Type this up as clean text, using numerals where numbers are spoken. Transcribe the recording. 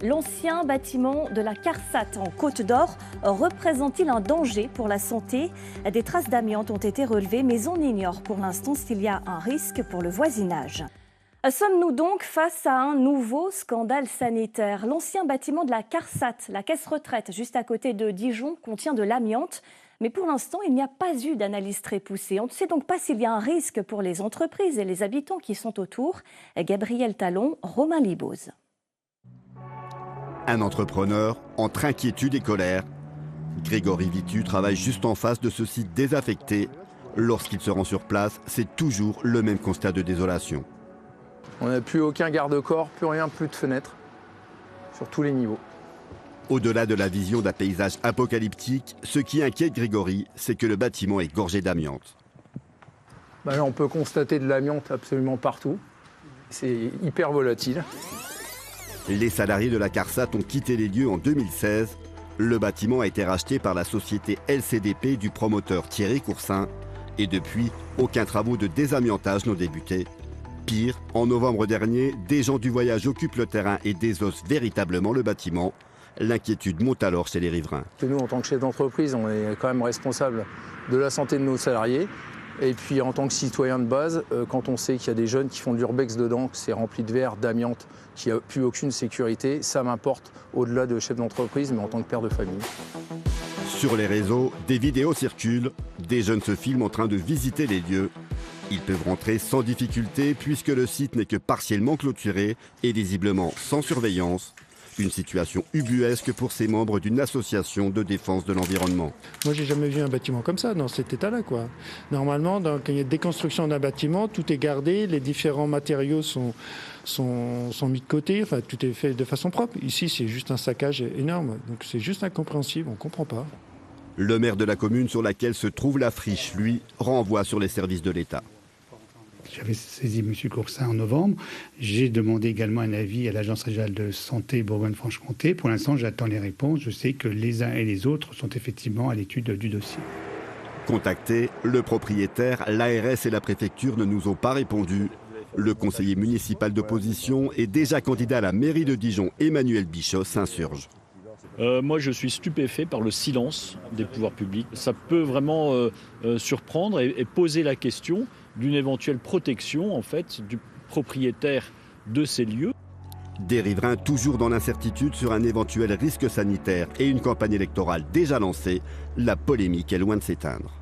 L'ancien bâtiment de la CARSAT en Côte d'Or représente-t-il un danger pour la santé? Des traces d'amiante ont été relevées, mais on ignore pour l'instant s'il y a un risque pour le voisinage. Sommes-nous donc face à un nouveau scandale sanitaire? L'ancien bâtiment de la CARSAT, la caisse retraite juste à côté de Dijon, contient de l'amiante. Mais pour l'instant, il n'y a pas eu d'analyse très poussée. On ne sait donc pas s'il y a un risque pour les entreprises et les habitants qui sont autour. Gabriel Talon, Romain Liboz. Un entrepreneur entre inquiétude et colère. Grégory Vitu travaille juste en face de ce site désaffecté. Lorsqu'il se rend sur place, c'est toujours le même constat de désolation. On n'a plus aucun garde-corps, plus rien, plus de fenêtres, sur tous les niveaux. Au-delà de la vision d'un paysage apocalyptique, ce qui inquiète Grégory, c'est que le bâtiment est gorgé d'amiante. Là, on peut constater de l'amiante absolument partout. C'est hyper volatile. Les salariés de la CARSAT ont quitté les lieux en 2016. Le bâtiment a été racheté par la société LCDP du promoteur Thierry Coursin. Et depuis, aucun travaux de désamiantage n'ont débuté. Pire, en novembre dernier, des gens du voyage occupent le terrain et désossent véritablement le bâtiment. L'inquiétude monte alors chez les riverains. Nous, en tant que chef d'entreprise, on est quand même responsable de la santé de nos salariés. Et puis, en tant que citoyen de base, quand on sait qu'il y a des jeunes qui font de l'urbex dedans, que c'est rempli de verre, d'amiante, qu'il n'y a plus aucune sécurité, ça m'importe au-delà de chef d'entreprise, mais en tant que père de famille. Sur les réseaux, des vidéos circulent. Des jeunes se filment en train de visiter les lieux. Ils peuvent rentrer sans difficulté puisque le site n'est que partiellement clôturé et visiblement sans surveillance. Une situation ubuesque pour ces membres d'une association de défense de l'environnement. Moi, j'ai jamais vu un bâtiment comme ça, dans cet état-là, quoi. Normalement, quand il y a déconstruction d'un bâtiment, tout est gardé, les différents matériaux sont mis de côté, enfin, tout est fait de façon propre. Ici, c'est juste un saccage énorme, donc c'est juste incompréhensible, on ne comprend pas. Le maire de la commune sur laquelle se trouve la friche, lui, renvoie sur les services de l'État. J'avais saisi M. Coursin en novembre. J'ai demandé également un avis à l'Agence régionale de santé Bourgogne-Franche-Comté. Pour l'instant, j'attends les réponses. Je sais que les uns et les autres sont effectivement à l'étude du dossier. Contactés, le propriétaire, l'ARS et la préfecture ne nous ont pas répondu. Le conseiller municipal d'opposition est déjà candidat à la mairie de Dijon, Emmanuel Bichot, s'insurge. Moi, je suis stupéfait par le silence des pouvoirs publics. Ça peut vraiment surprendre et poser la question d'une éventuelle protection en fait, du propriétaire de ces lieux. Des riverains toujours dans l'incertitude sur un éventuel risque sanitaire et une campagne électorale déjà lancée, la polémique est loin de s'éteindre.